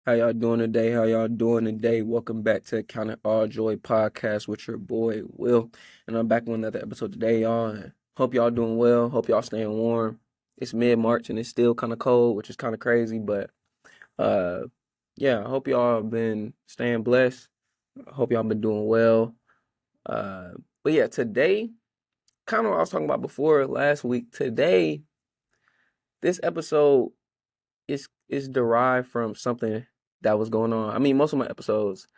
How y'all doing today? How y'all doing today? Welcome back to Count It All Joy podcast with your boy Will, and I'm back with another episode today, y'all. And hope y'all doing well. Hope y'all staying warm. It's mid-March and it's still kind of cold, which is kind of crazy, but uh, yeah. I hope y'all been staying blessed. I hope y'all been doing well. Uh, but yeah, today, kind of what I was talking about before last week. Today, this episode is derived from something that was going on. I mean, most of my episodes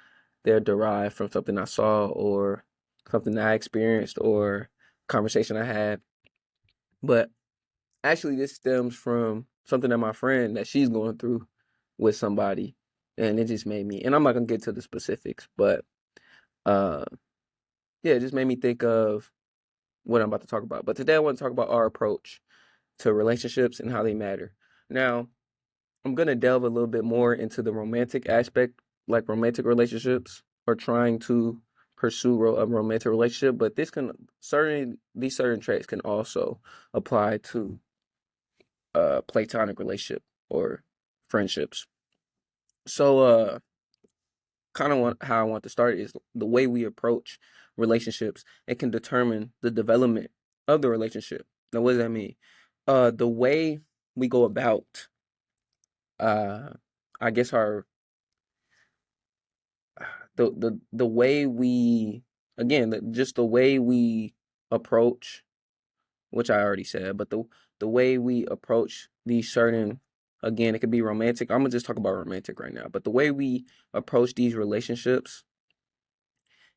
they're derived from something I saw or something that I experienced or conversation I had. But actually, this stems from something that my friend that she's going through with somebody, and it just made me. And I'm not gonna get to the specifics, but uh, yeah, it just made me think of what I'm about to talk about. But today, I want to talk about our approach to relationships and how they matter. Now, I'm gonna delve a little bit more into the romantic aspect, like romantic relationships or trying to pursue a romantic relationship. But these certain traits can also apply to platonic relationship or friendships. So, kind of how I want to start is the way we approach relationships. It can determine the development of the relationship. Now, what does that mean? The way we go about, uh, I guess our the way we again just the way we approach, which I already said, but the way we approach these certain, again, it could be romantic. I'm gonna just talk about romantic right now, but the way we approach these relationships,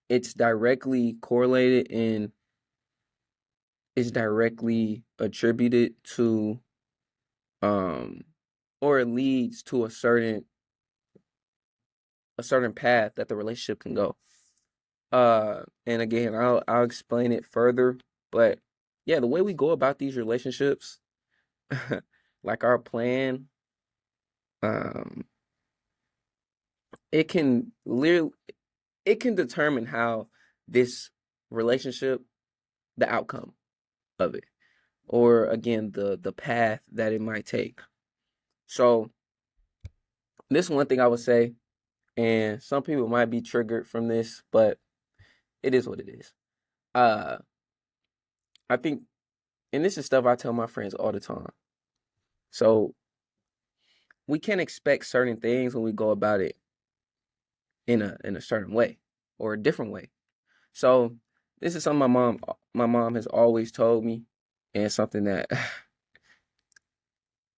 it's directly correlated and is directly attributed to um or it leads to a certain path that the relationship can go. And again, I'll explain it further, but yeah, the way we go about these relationships, like our plan, um, it can literally it can determine how this relationship, the outcome of it, or again the path that it might take. So this one thing I would say, and some people might be triggered from this, but it is what it is. Uh, I think, and this is stuff I tell my friends all the time. So we can't expect certain things when we go about it in a certain way or a different way. So this is something my mom has always told me, and something that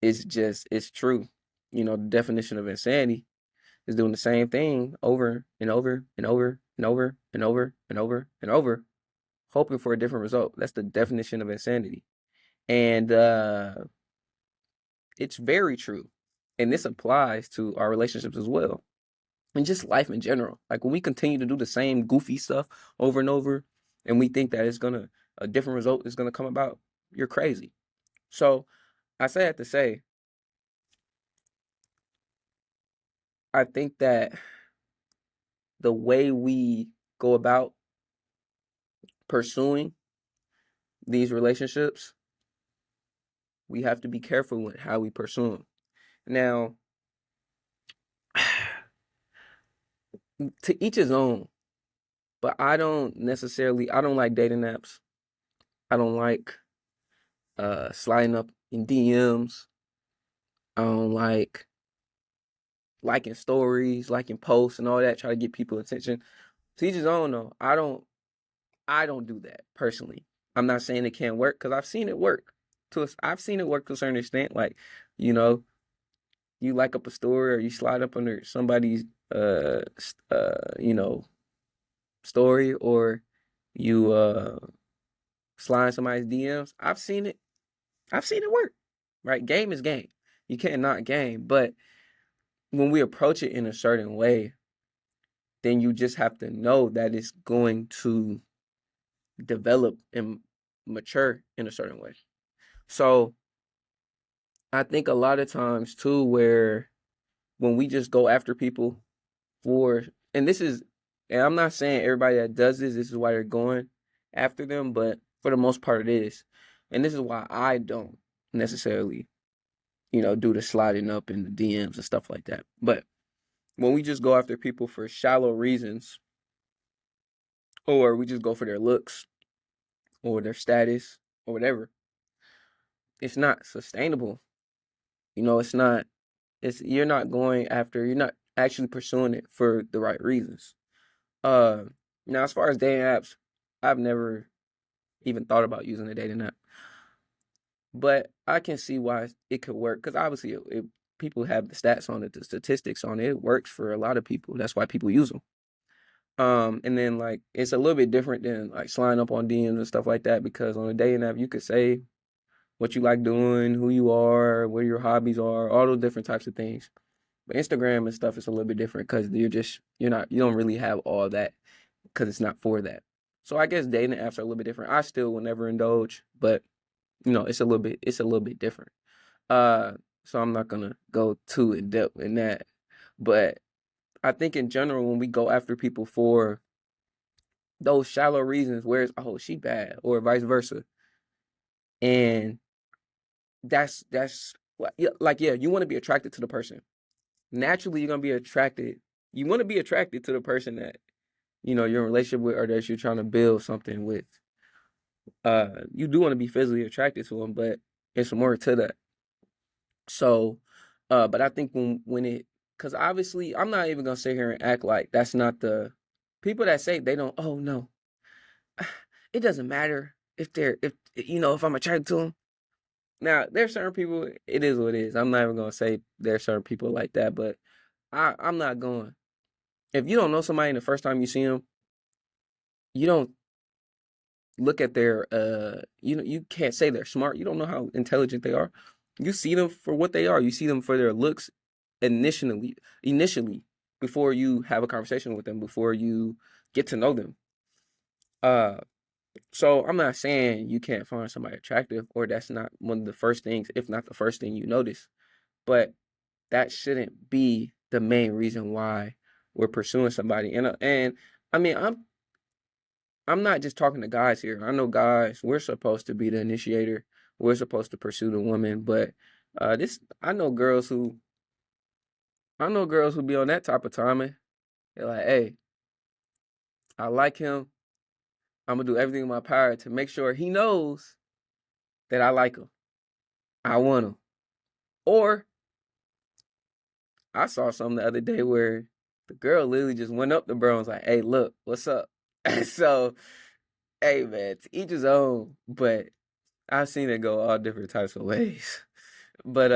is just it's true. The definition of insanity is doing the same thing over and over and over and over and over and over and over, hoping for a different result. That's the definition of insanity. And it's very true. And this applies to our relationships as well. And just life in general. Like when we continue to do the same goofy stuff over and over, and we think that a different result is gonna come about, you're crazy. So I say that to say, I think that the way we go about pursuing these relationships, we have to be careful with how we pursue them. Now, to each his own, but I don't like dating apps. I don't like sliding up in DMs. I don't like liking stories, liking posts and all that, try to get people attention. To each his own though. I don't do that personally. I'm not saying it can't work because I've seen it work. I've seen it work to a certain extent. Like, you know, you like up a story or you slide up under somebody's you know, story, or you slide in somebody's DMs. I've seen it work. Right? Game is game. You can't not game. But when we approach it in a certain way, then you just have to know that it's going to develop and mature in a certain way. So I think a lot of times too, where when we just go after people for, and this is, and I'm not saying everybody that does this is why they're going after them, but for the most part it is. And this is why I don't necessarily, do the sliding up in the DMs and stuff like that. But when we just go after people for shallow reasons, or we just go for their looks or their status or whatever, it's not sustainable. It's not. It's you're not actually pursuing it for the right reasons. Uh, Now as far as dating apps, I've never even thought about using a dating app, but I can see why it could work because obviously people have the stats on it, the statistics on it. It works for a lot of people. That's why people use them. And then like it's a little bit different than like sliding up on DMs and stuff like that because on a dating app you could say what you like doing, who you are, what your hobbies are, all those different types of things. But Instagram and stuff is a little bit different because you don't really have all that because it's not for that. So I guess dating apps are a little bit different. I still will never indulge, but it's a little bit different. Uh, so I'm not gonna go too in depth in that. But I think in general, when we go after people for those shallow reasons, where it's oh she bad or vice versa, and that's like yeah, you want to be attracted to the person. Naturally, you're gonna be attracted. You want to be attracted to the person that you're in a relationship with or that you're trying to build something with. You do want to be physically attracted to them, but it's more to that. So, but I think because obviously I'm not even gonna sit here and act like that's not the people that say they don't. Oh no, it doesn't matter if I'm attracted to them. Now there's certain people. It is what it is. I'm not even gonna say there's certain people like that, but I'm not going. If you don't know somebody and the first time you see them, you don't look at their you can't say they're smart. You don't know how intelligent they are. You see them for what they are. You see them for their looks initially before you have a conversation with them, before you get to know them. Uh so I'm not saying you can't find somebody attractive or that's not one of the first things, if not the first thing you notice. But that shouldn't be the main reason why we're pursuing somebody. And I mean, I'm not just talking to guys here. I know guys, we're supposed to be the initiator. We're supposed to pursue the woman, but this I know girls who be on that type of timing. They're like, "Hey, I like him. I'm gonna do everything in my power to make sure he knows that I like him. I want him." Or I saw something the other day where the girl literally just went up to bro and was like, "Hey, look, what's up?" So, hey man, to each his own. But I've seen it go all different types of ways. But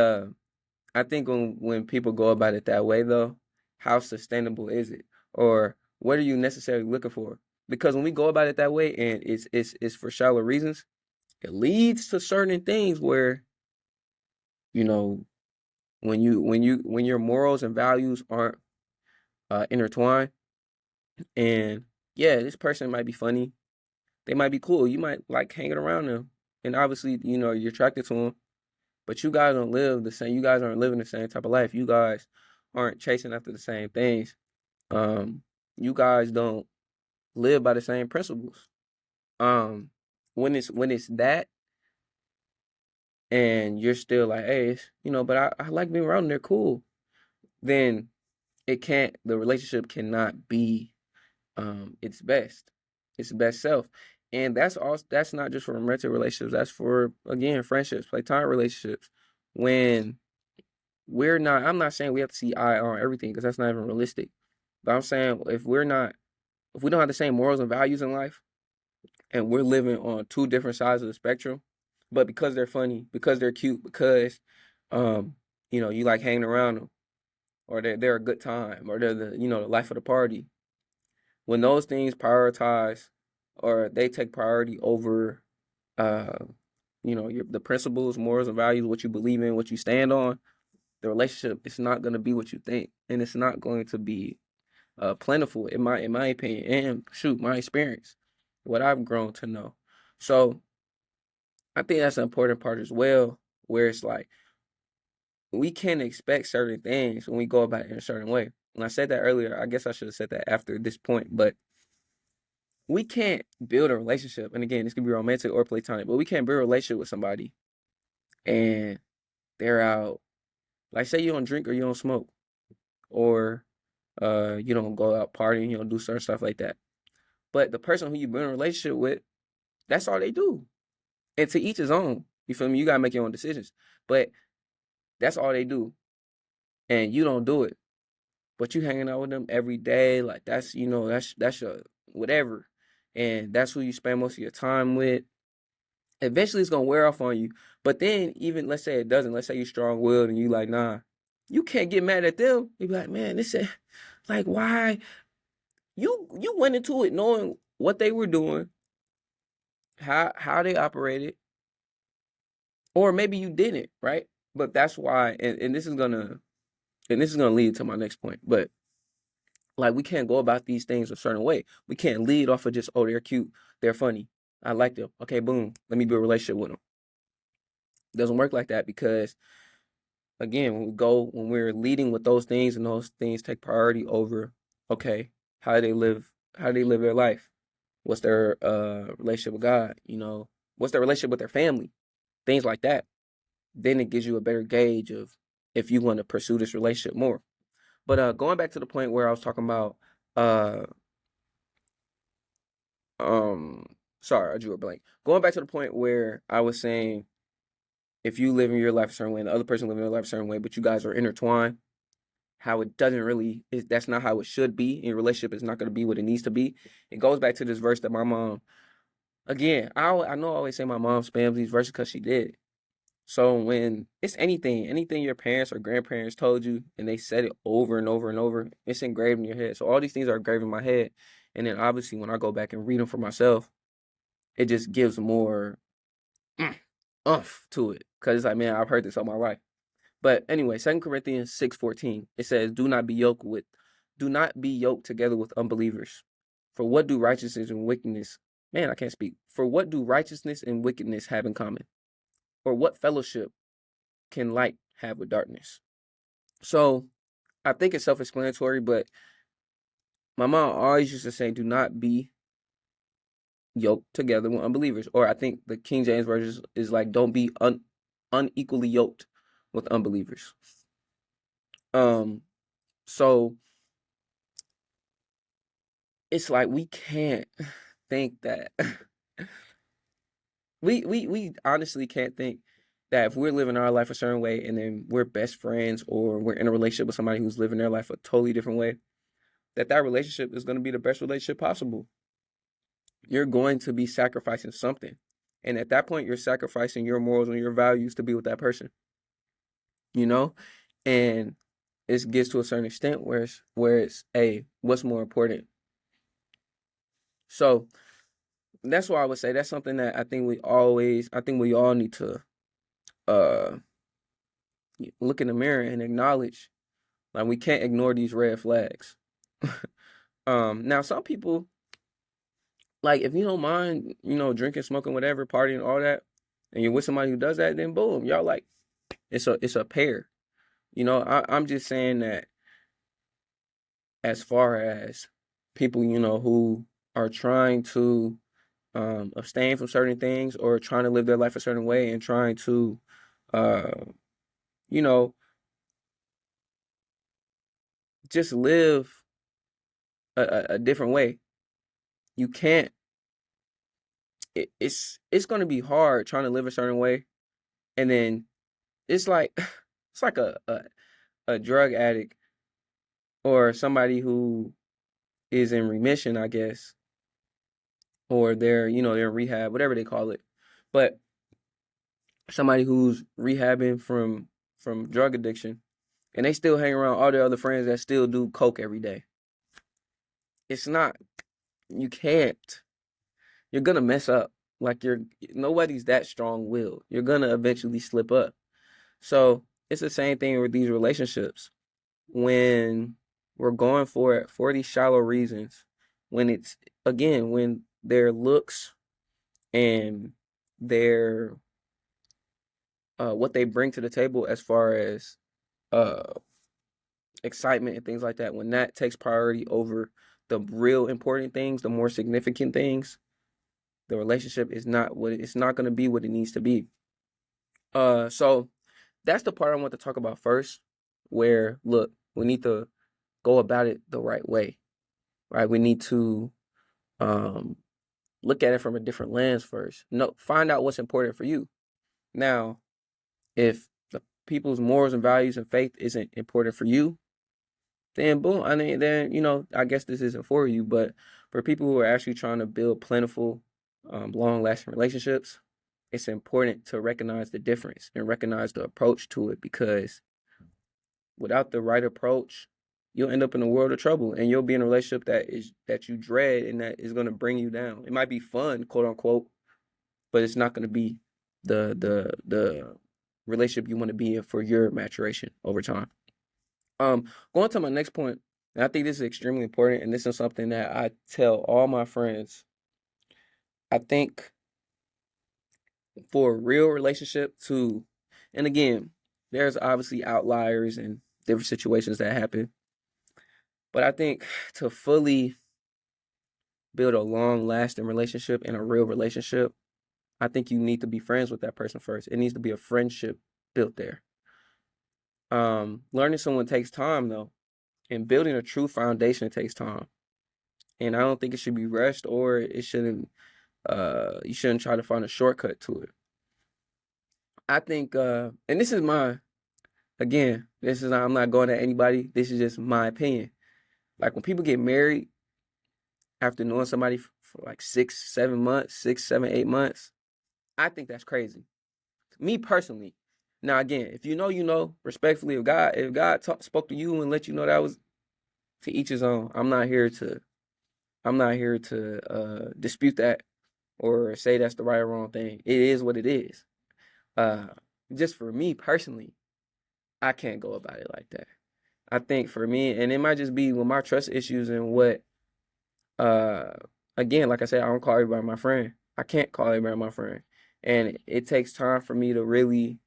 I think when people go about it that way though, how sustainable is it? Or what are you necessarily looking for? Because when we go about it that way and it's for shallow reasons, it leads to certain things where, you know, when your morals and values aren't intertwined and yeah, this person might be funny, they might be cool, you might like hanging around them. And obviously, you're attracted to them, but you guys don't live the same, you guys aren't living the same type of life. You guys aren't chasing after the same things. Um, you guys don't live by the same principles. Um, when it's that, and you're still like, hey, but I like being around them, they're cool. Then the relationship cannot be its best self, and that's also that's not just for romantic relationships. That's for again friendships, platonic relationships. When I'm not saying we have to see eye on everything because that's not even realistic. But I'm saying if we don't have the same morals and values in life, and we're living on two different sides of the spectrum, but because they're funny, because they're cute, because um, you like hanging around them, or they're a good time, or they're the life of the party. When those things prioritize, or they take priority over, uh, the principles, morals, and values, what you believe in, what you stand on, the relationship is not going to be what you think, and it's not going to be plentiful in my opinion, and shoot, my experience, what I've grown to know. So I think that's an important part as well, where it's like we can expect certain things when we go about it in a certain way. And I said that earlier. I guess I should have said that after this point, but we can't build a relationship. And again, this could be romantic or platonic, but we can't build a relationship with somebody and they're out. Like, say you don't drink or you don't smoke, or You don't go out partying, you don't do certain stuff like that. But the person who you've been in a relationship with, that's all they do. And to each his own. You feel me? You gotta make your own decisions. But that's all they do. And you don't do it. But you hanging out with them every day, like that's that's your whatever. And that's who you spend most of your time with. Eventually it's gonna wear off on you. But then even let's say it doesn't, let's say you're strong willed and you like, nah, you can't get mad at them. You be like, man, this is like why you went into it knowing what they were doing, how they operated, or maybe you didn't, right? But that's why, and this is gonna lead to my next point. But like we can't go about these things a certain way. We can't lead off of just, oh, they're cute, they're funny, I like them. Okay, boom, let me build a relationship with them. It doesn't work like that because again, when we're leading with those things and those things take priority over, okay, how do they live their life? What's their relationship with God? What's their relationship with their family? Things like that. Then it gives you a better gauge of if you want to pursue this relationship more. But going back to the point where I was talking about uh sorry, I drew a blank. Going back to the point where I was saying if you live in your life a certain way and the other person living their life a certain way, but you guys are intertwined, how it doesn't really that's not how it should be. In your relationship is not going to be what it needs to be. It goes back to this verse that my mom, again, I know I always say my mom spams these verses because she did. So when it's anything your parents or grandparents told you and they said it over and over and over, it's engraved in your head. So all these things are engraved in my head. And then obviously when I go back and read them for myself, it just gives more umph to it. Because it's like, man, I've heard this all my life. But anyway, 2 Corinthians 6:14, it says, do not be yoked together with unbelievers. For what do righteousness and wickedness, man, I can't speak. For what do righteousness and wickedness have in common? Or what fellowship can light have with darkness? So I think it's self-explanatory, but my mom always used to say, do not be yoked together with unbelievers. Or I think the King James Version is like, don't be unequally yoked with unbelievers. So it's like we can't think that we honestly can't think that if we're living our life a certain way and then we're best friends or we're in a relationship with somebody who's living their life a totally different way, that relationship is going to be the best relationship possible. You're going to be sacrificing something. And at that point, you're sacrificing your morals and your values to be with that person. And it gets to a certain extent where it's hey, what's more important? So that's why I would say that's something that I think we all need to look in the mirror and acknowledge. Like we can't ignore these red flags. Now some people, like if you don't mind, drinking, smoking, whatever, partying, all that, and you're with somebody who does that, then boom, y'all like it's a pair. I'm just saying that as far as people, who are trying to abstain from certain things or trying to live their life a certain way and trying to, you know, just live a different way. You can't. It's going to be hard trying to live a certain way, and then it's like it's like a drug addict or somebody who is in remission, I guess, or they're they're in rehab, whatever they call it, but somebody who's rehabbing from drug addiction, and they still hang around all their other friends that still do coke every day. It's not. You can't. You're gonna mess up. Like nobody's that strong-willed. You're gonna eventually slip up. So it's the same thing with these relationships. When we're going for it for these shallow reasons, when it's again when their looks and their what they bring to the table as far as uh excitement and things like that, when that takes priority over the real important things, the more significant things, the relationship is not it's not going to be what it needs to be. So that's the part I want to talk about first, where look, we need to go about it the right way, right? We need to look at it from a different lens first. No, find out what's important for you. Now, if the people's morals and values and faith isn't important for you, then boom. I mean, then I guess this isn't for you. But for people who are actually trying to build plentiful, long-lasting relationships, it's important to recognize the difference and recognize the approach to it, because without the right approach, you'll end up in a world of trouble, and you'll be in a relationship that you dread and that is going to bring you down. It might be fun, quote unquote, but it's not going to be the relationship you want to be in for your maturation over time. Going to my next point, and I think this is extremely important, and this is something that I tell all my friends. I think for a real relationship to, and again, there's obviously outliers and different situations that happen, but I think to fully build a long-lasting relationship and a real relationship, I think you need to be friends with that person first. It needs to be a friendship built there. Learning someone takes time though, and building a true foundation takes time. And I don't think it should be rushed, or it shouldn't. You shouldn't try to find a shortcut to it. I think, and this is I'm not going at anybody. This is just my opinion. Like when people get married after knowing somebody for like 6, 7 months, 6, 7, 8 months, I think that's crazy. Me personally. Now again, if you know, respectfully, if God spoke to you and let you know, that was to each his own. I'm not here to dispute that or say that's the right or wrong thing. It is what it is. Just for me personally, I can't go about it like that. I think for me, and it might just be with my trust issues and what, again, like I said, I don't call everybody my friend. I can't call everybody my friend. And it takes time for me to really,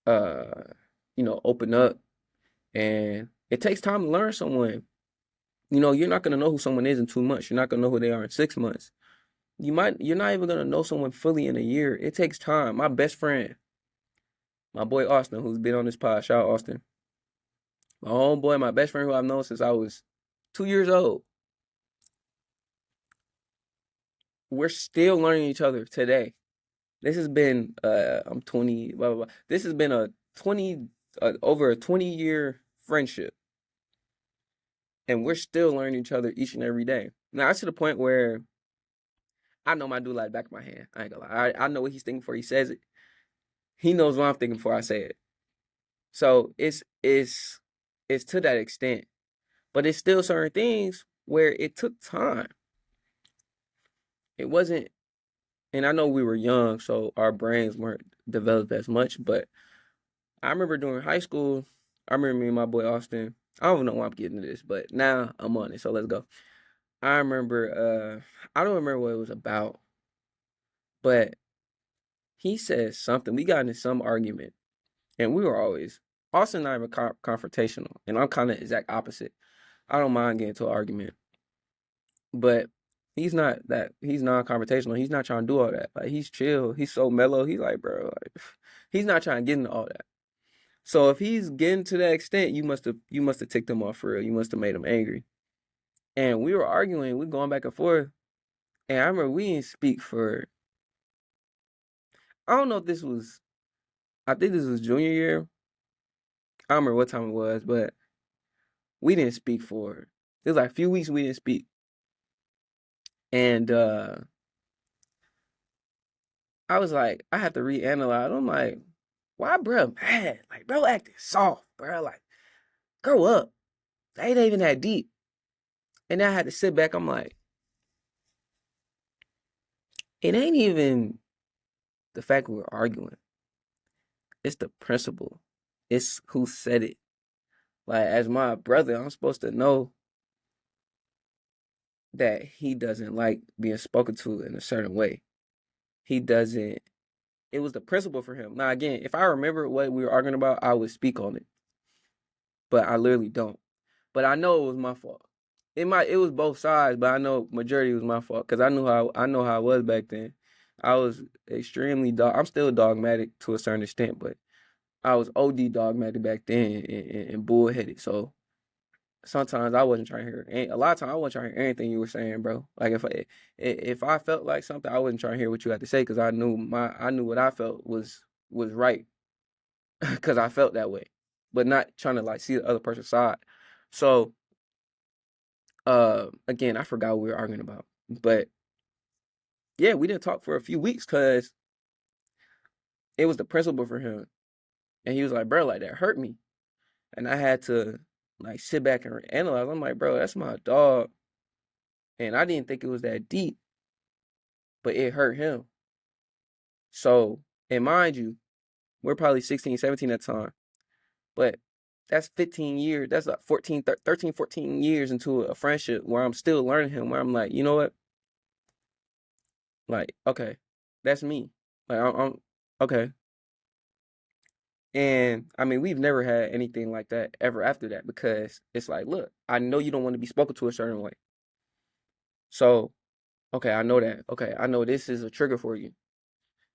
open up. And it takes time to learn someone. You're not going to know who someone is in 2 months. You're not going to know who they are in 6 months. You're not even going to know someone fully in a year. It takes time. My best friend, my boy Austin, who's been on this pod, shout out Austin. My homeboy, my best friend who I've known since I was 2 years old. We're still learning each other today. This has been, I'm 20, blah, blah, blah. This has been over a 20-year friendship. And we're still learning each other each and every day. Now, it's to the point where I know my dude like the back of my hand. I ain't gonna lie. I know what he's thinking before he says it. He knows what I'm thinking before I say it. So it's to that extent. But it's still certain things where it took time. It wasn't, and I know we were young, so our brains weren't developed as much, but I remember during high school, I remember me and my boy Austin. I don't know why I'm getting to this, but now I'm on it, so let's go. I remember, I don't remember what it was about, but he said something. We got into some argument, and we were always, Austin and I were confrontational, and I'm kind of exact opposite. I don't mind getting into an argument, but he's non-confrontational. He's not trying to do all that. Like, he's chill. He's so mellow. He's like, bro, like, he's not trying to get into all that. So if he's getting to that extent, you must have ticked him off for real. You must have made him angry. And we were arguing, we going back and forth. And I remember we didn't speak for, I don't know if I think this was junior year. I don't remember what time it was, but we didn't speak for, it was like a few weeks we didn't speak. And I was like, I had to reanalyze. I'm like, why bro mad? Like, bro acting soft, bro. Like, grow up. They ain't even that deep. And I had to sit back. I'm like, it ain't even the fact we're arguing. It's the principle. It's who said it. Like, as my brother, I'm supposed to know that he doesn't like being spoken to in a certain way. He doesn't. It was the principle for him. Now, again, if I remember what we were arguing about, I would speak on it. But I literally don't. But I know it was my fault. It was both sides, but I know majority was my fault because I know how I was back then. I was extremely I'm still dogmatic to a certain extent, but I was OD dogmatic back then and bullheaded. So sometimes I wasn't trying to hear, a lot of times I wasn't trying to hear anything you were saying, bro. Like if I felt like something, I wasn't trying to hear what you had to say because I knew what I felt was right because I felt that way, but not trying to like see the other person's side. So again, I forgot what we were arguing about, but yeah, we didn't talk for a few weeks because it was the principal for him, and he was like, bro, like that hurt me, and I had to like sit back and analyze. I'm like, bro, that's my dog, and I didn't think it was that deep, but it hurt him. So, and mind you, we're probably 16, 17 at the time, but that's 15 years. That's like 13, 14 years into a friendship where I'm still learning him, where I'm like, you know what? Like, okay, that's me. Like, I'm okay. And I mean, we've never had anything like that ever after that because it's like, look, I know you don't want to be spoken to a certain way. So, okay, I know that. Okay, I know this is a trigger for you.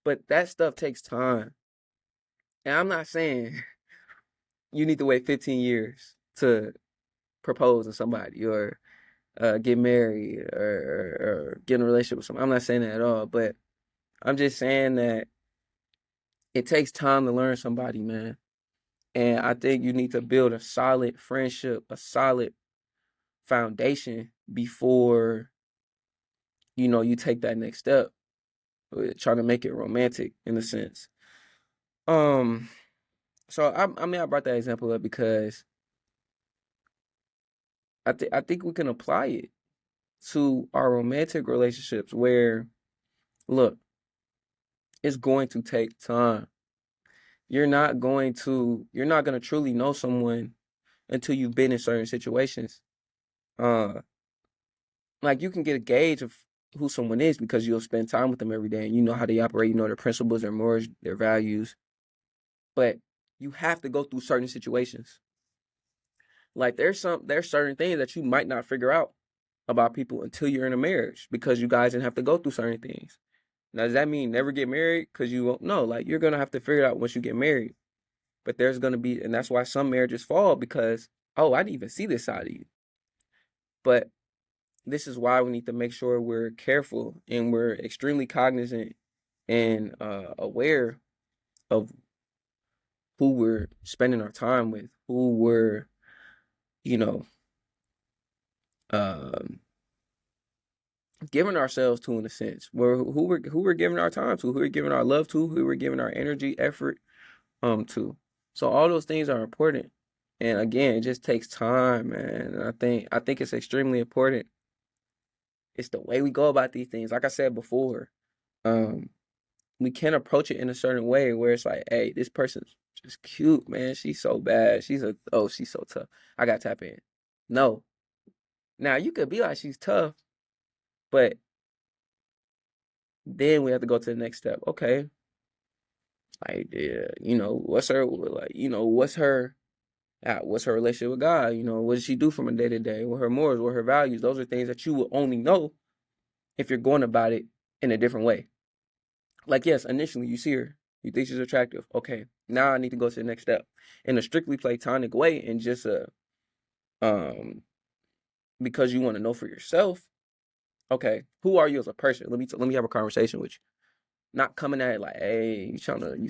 But that stuff takes time. And I'm not saying you need to wait 15 years to propose to somebody or get married or get in a relationship with someone. I'm not saying that at all, but I'm just saying that it takes time to learn somebody, man. And I think you need to build a solid friendship, a solid foundation before you take that next step with trying to make it romantic in a sense. Um, so I mean I brought that example up because I think we can apply it to our romantic relationships where look, it's going to take time. You're not going to truly know someone until you've been in certain situations. Uh like you can get a gauge of who someone is because you'll spend time with them every day and you know how they operate, you know their principles, their morals, their values. But you have to go through certain situations. Like there's certain things that you might not figure out about people until you're in a marriage because you guys didn't have to go through certain things. Now, does that mean never get married? Because you won't know. Like you're gonna have to figure it out once you get married. But there's gonna be, and that's why some marriages fall because I didn't even see this side of you. But this is why we need to make sure we're careful and we're extremely cognizant and aware of who we're spending our time with, who we're, you know, um, giving ourselves to in a sense, where who we're giving our time to, who we're giving our love to, who we're giving our energy, effort to. So all those things are important. And again, it just takes time, man. And I think it's extremely important. It's the way we go about these things. Like I said before, um, we can approach it in a certain way where it's like, hey, this person's just cute, man. She's so bad. She's so tough. I gotta tap in. No. Now you could be like she's tough, but then we have to go to the next step. Okay, like, yeah, what's her like? What's her relationship with God? What does she do from a day to day? What her morals? What her values? Those are things that you will only know if you're going about it in a different way. Like, yes, initially you see her, you think she's attractive. Okay, now I need to go to the next step in a strictly platonic way, and just um because you want to know for yourself. Okay, who are you as a person? Let me have a conversation with you. Not coming at it like, hey, you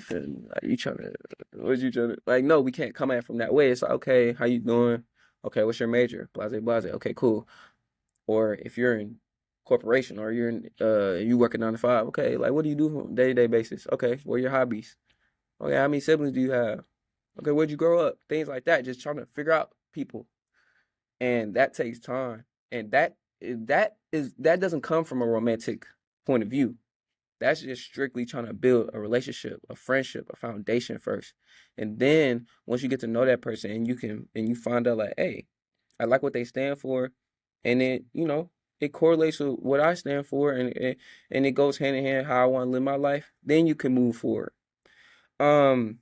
feeling like what you trying to, like, no, we can't come at it from that way. It's like, okay, how you doing? Okay, what's your major? Blase, blase. Okay, cool. Or if you're in corporation or you working 9 to 5, okay, like what do you do on a day-to-day basis? Okay, what are your hobbies? Okay, how many siblings do you have? Okay, where'd you grow up? Things like that. Just trying to figure out people. And that takes time. And that doesn't come from a romantic point of view. That's just strictly trying to build a relationship, a friendship, a foundation first. And then once you get to know that person and you find out like, hey, I like what they stand for, and it correlates with what I stand for, and it goes hand in hand how I want to live my life, then you can move forward. Um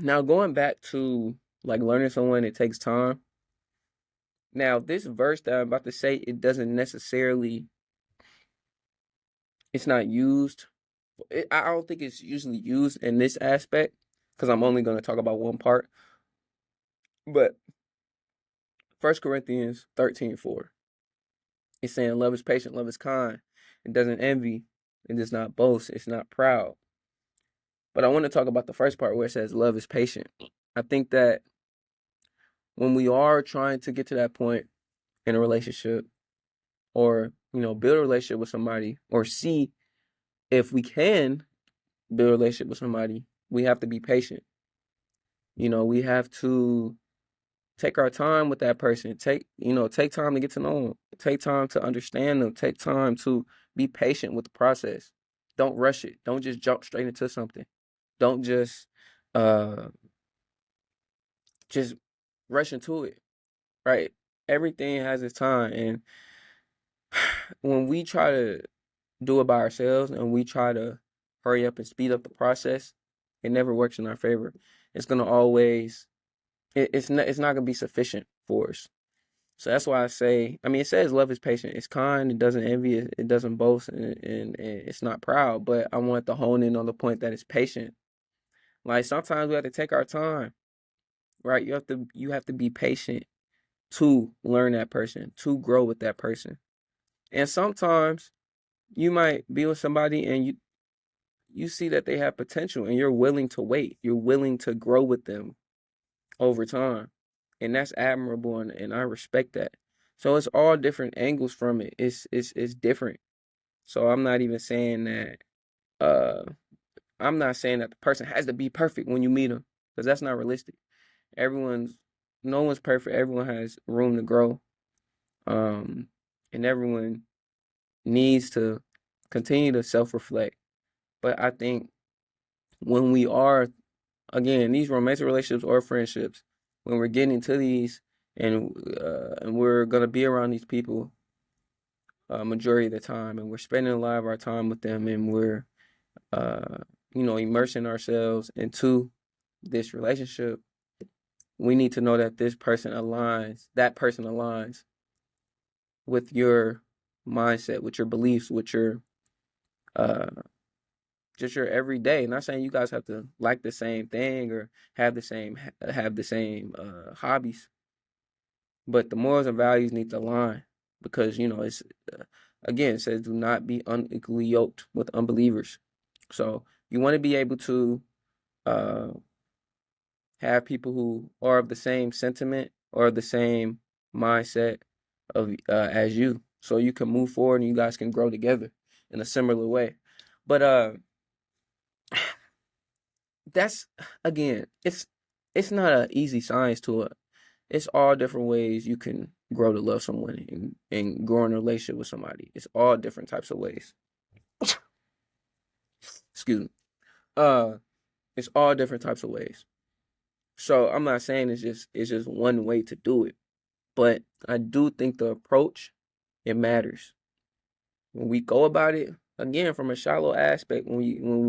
Now going back to like learning someone, it takes time. Now this verse that I'm about to say, it doesn't necessarily, it's not used. I don't think it's usually used in this aspect because I'm only going to talk about one part. But Corinthians 13:4. It's saying love is patient, love is kind. It doesn't envy. It does not boast. It's not proud. But I want to talk about the first part where it says love is patient. I think that when we are trying to get to that point in a relationship, or build a relationship with somebody, or see if we can build a relationship with somebody, we have to be patient. We have to take our time with that person. Take time to get to know them. Take time to understand them. Take time to be patient with the process. Don't rush it. Don't just jump straight into something. Don't uh just rush into it. Right? Everything has its time, and when we try to do it by ourselves and we try to hurry up and speed up the process, it never works in our favor. It's gonna always it's not gonna be sufficient for us. So that's why I say, I mean, it says love is patient, it's kind, it doesn't envy, it doesn't boast, and it's not proud. But I want to hone in on the point that it's patient. Like sometimes we have to take our time, right? You have to be patient to learn that person, to grow with that person. And sometimes you might be with somebody and you see that they have potential and you're willing to wait. You're willing to grow with them over time. And that's admirable, and I respect that. So it's all different angles from it. It's different. So uh I'm not saying that the person has to be perfect when you meet them, because that's not realistic. Everyone's No one's perfect. Everyone has room to grow. Um and everyone needs to continue to self-reflect. But I think when we are, again, these romantic relationships or friendships, when we're getting into these, and we're gonna be around these people majority of the time, and we're spending a lot of our time with them, and we're uh, immersing ourselves into this relationship, we need to know that that person aligns with your mindset, with your beliefs, with your uh, just your everyday. Not saying you guys have to like the same thing or have the same hobbies, but the morals and values need to align, because it's again, it says do not be unequally yoked with unbelievers. So you want to be able to uh, have people who are of the same sentiment or the same mindset of as you, so you can move forward and you guys can grow together in a similar way. But that's, again, it's not an easy science to it. It's all different ways you can grow to love someone, and grow in a relationship with somebody. It's all different types of ways. Excuse me. Uh, it's all different types of ways. So I'm not saying it's just one way to do it, but I do think the approach, it matters. When we go about it, again, from a shallow aspect, when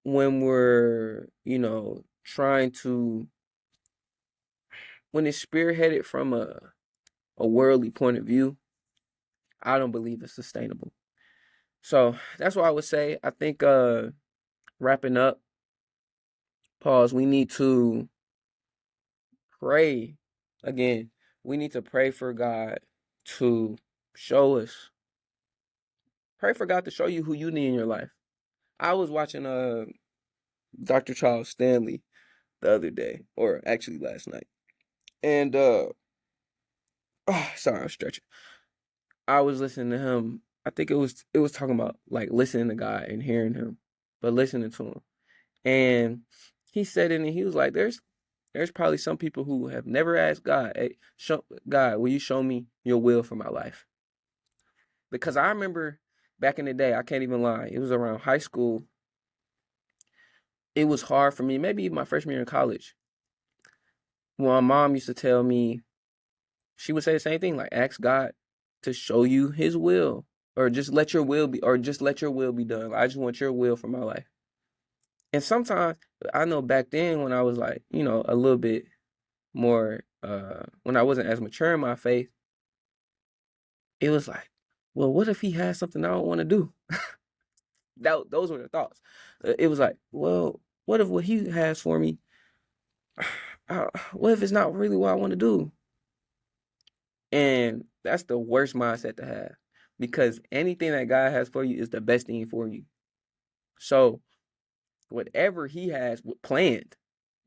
we're trying to, when it's spearheaded from a worldly point of view, I don't believe it's sustainable. So that's what I would say. I think wrapping up, pause, we need to pray. Again, we need to pray for God to show us. Pray for God to show you who you need in your life. I was watching Dr. Charles Stanley the other day, or actually last night. And sorry, I'm stretching. I was listening to him. I think it was talking about like listening to God and hearing him, but listening to him. And he said it, and he was like, there's probably some people who have never asked God, hey, God, will you show me your will for my life? Because I remember back in the day, I can't even lie, it was around high school. It was hard for me, maybe even my freshman year in college. When my mom used to tell me, she would say the same thing, like ask God to show you his will, or just let your will be, done. I just want your will for my life. And sometimes I know back then when I was like, a little bit more when I wasn't as mature in my faith, it was like, well, what if he has something I don't want to do? Those were the thoughts. It was like, well, what he has for me? What if it's not really what I want to do? And that's the worst mindset to have, because anything that God has for you is the best thing for you. So whatever he has planned,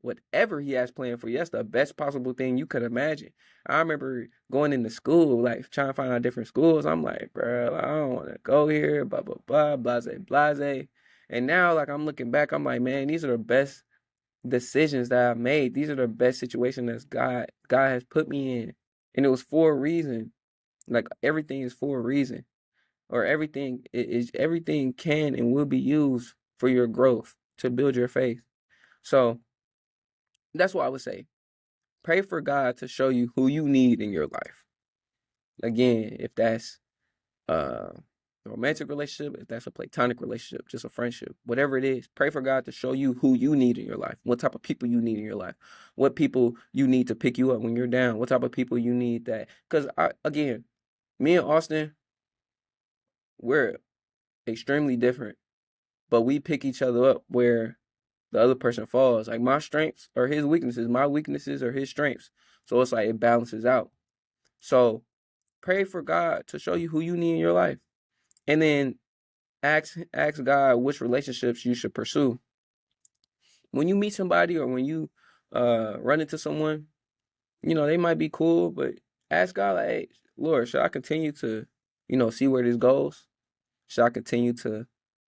whatever he has planned for you, that's the best possible thing you could imagine. I remember going into school, like trying to find out different schools. I'm like, bro, I don't want to go here, blah, blah, blah, blase, blase. And now, like, I'm looking back, I'm like, man, these are the best decisions that I've made. These are the best situations that God has put me in. And it was for a reason. Like, everything is for a reason. Or everything can and will be used for your growth, to build your faith. So that's what I would say. Pray for God to show you who you need in your life. Again, if that's a romantic relationship, if that's a platonic relationship, just a friendship, whatever it is, pray for God to show you who you need in your life, what type of people you need in your life, what people you need to pick you up when you're down, what type of people you need that. Because, again, me and Austin, we're extremely different, but we pick each other up where the other person falls. Like, my strengths are his weaknesses, my weaknesses are his strengths. So it's like it balances out. So pray for God to show you who you need in your life. And then ask God which relationships you should pursue. When you meet somebody, or when you run into someone, they might be cool, but ask God, like, hey, Lord, should I continue to, see where this goes? Should I continue to,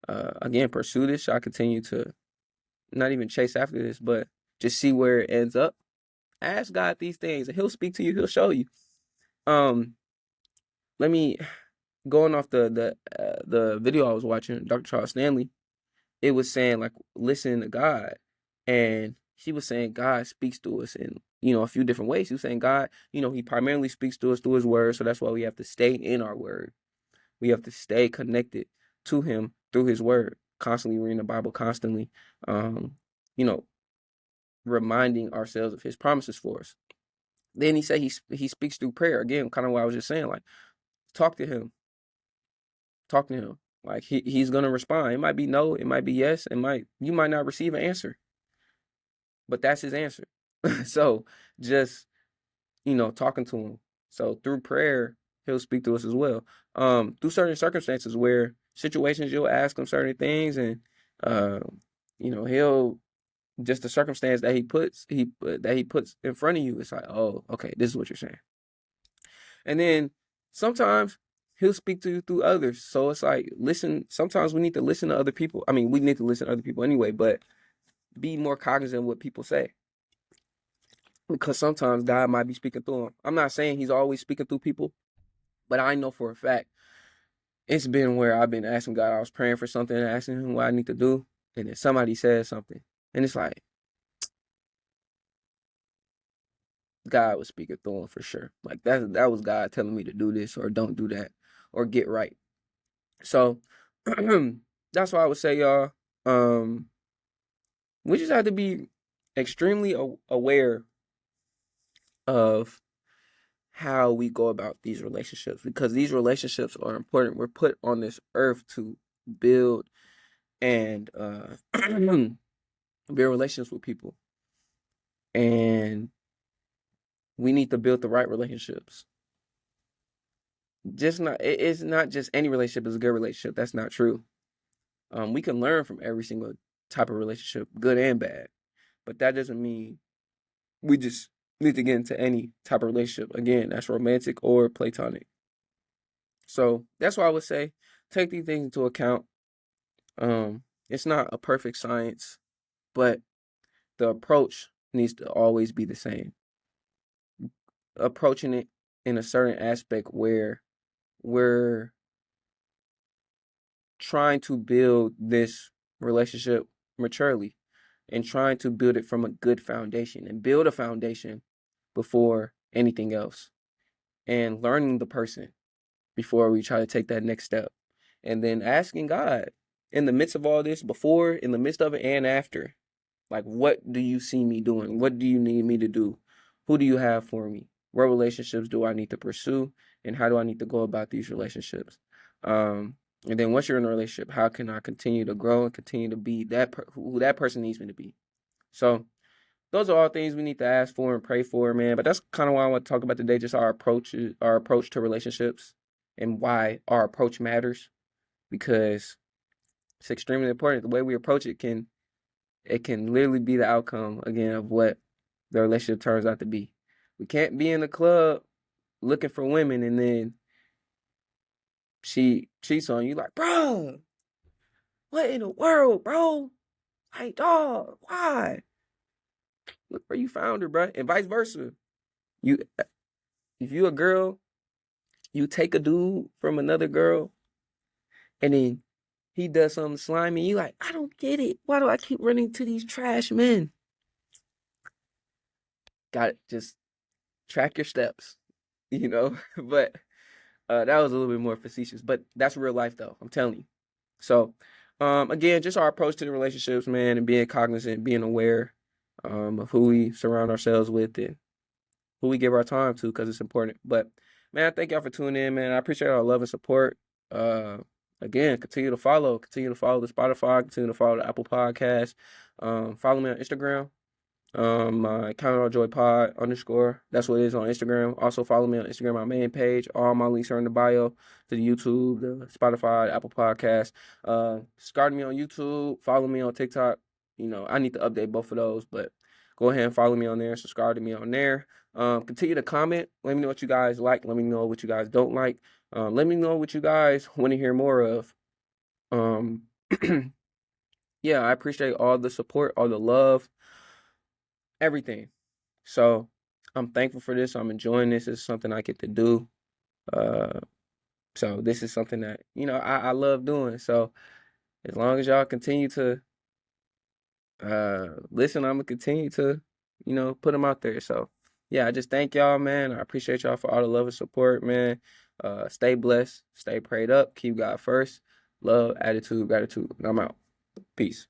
again, pursue this? Should I continue to not even chase after this, but just see where it ends up? Ask God these things, and he'll speak to you. He'll show you. Let me, going off the video I was watching, Dr. Charles Stanley, it was saying, like, listen to God. And he was saying God speaks to us in, a few different ways. He was saying God, he primarily speaks to us through his word. So that's why we have to stay in our word. We have to stay connected to him through his word, constantly reading the Bible, constantly, reminding ourselves of his promises for us. Then he said he speaks through prayer. Again, kind of what I was just saying, like, talk to him. Talk to him. Like, he's gonna respond. It might be no, it might be yes, you might not receive an answer, but that's his answer. So just, talking to him. So through prayer, he'll speak to us as well. Through certain circumstances, where situations, you'll ask him certain things, and he'll, just the circumstance that he puts in front of you, it's like, oh, okay, this is what you're saying. And then sometimes he'll speak to you through others. So it's like, sometimes we need to listen to other people. I mean, we need to listen to other people anyway, but be more cognizant of what people say. Because sometimes God might be speaking through them. I'm not saying he's always speaking through people, but I know for a fact it's been where I've been asking God, I was praying for something, asking him what I need to do, and then somebody says something, and it's like, God was speaking through him for sure. Like, that was God telling me to do this, or don't do that, or get right. So that's why I would say, y'all, we just have to be extremely aware of how we go about these relationships, because these relationships are important. We're put on this earth to build and build relationships with people, and we need to build the right relationships. It's not just any relationship is a good relationship. That's not true. We can learn from every single type of relationship, good and bad, but that doesn't mean we just need to get into any type of relationship. Again, that's romantic or platonic. So that's why I would say, take these things into account. It's not a perfect science, but the approach needs to always be the same. Approaching it in a certain aspect where we're trying to build this relationship maturely, and trying to build it from a good foundation, and build a foundation before anything else, and learning the person before we try to take that next step. And then asking God in the midst of all this, before, in the midst of it, and after, like, what do you see me doing? What do you need me to do? Who do you have for me? What relationships do I need to pursue? And how do I need to go about these relationships? And then once you're in a relationship, how can I continue to grow and continue to be who that person needs me to be? So those are all things we need to ask for and pray for, man. But that's kind of why I want to talk about today, just our approach to relationships and why our approach matters, because it's extremely important. The way we approach it can literally be the outcome again of what the relationship turns out to be. We can't be in the club looking for women and then she cheats on you like, bro, what in the world, bro? Like, dog, why? Look where you found her, bro, and vice versa. You, if you a girl, you take a dude from another girl, and then he does something slimy. You like, I don't get it. Why do I keep running to these trash men? Got it. Just track your steps, you know. But that was a little bit more facetious. But that's real life, though. I'm telling you. So, again, just our approach to the relationships, man, and being cognizant, being aware of who we surround ourselves with and who we give our time to, because it's important. But man, thank y'all for tuning in, man. I appreciate our love and support. Uh, Again, continue to follow the Spotify, continue to follow the Apple Podcast. Follow me on Instagram. Count on Joy Pod _. That's what it is on Instagram. Also follow me on Instagram, my main page. All my links are in the bio to the YouTube, the Spotify, the Apple Podcast. Subscribe to me on YouTube. Follow me on TikTok. You know, I need to update both of those, but go ahead and follow me on there. Subscribe to me on there. Continue to comment. Let me know what you guys like. Let me know what you guys don't like. Let me know what you guys want to hear more of. Yeah, I appreciate all the support, all the love, everything. So I'm thankful for this. I'm enjoying this. It's something I get to do. So this is something that, you know, I love doing. So as long as y'all continue to listen, I'm gonna continue to, you know, put them out there. So yeah, I just thank y'all, man. I appreciate y'all for all the love and support, man. Stay blessed, stay prayed up, keep God first. Love, attitude, gratitude. And I'm out. Peace.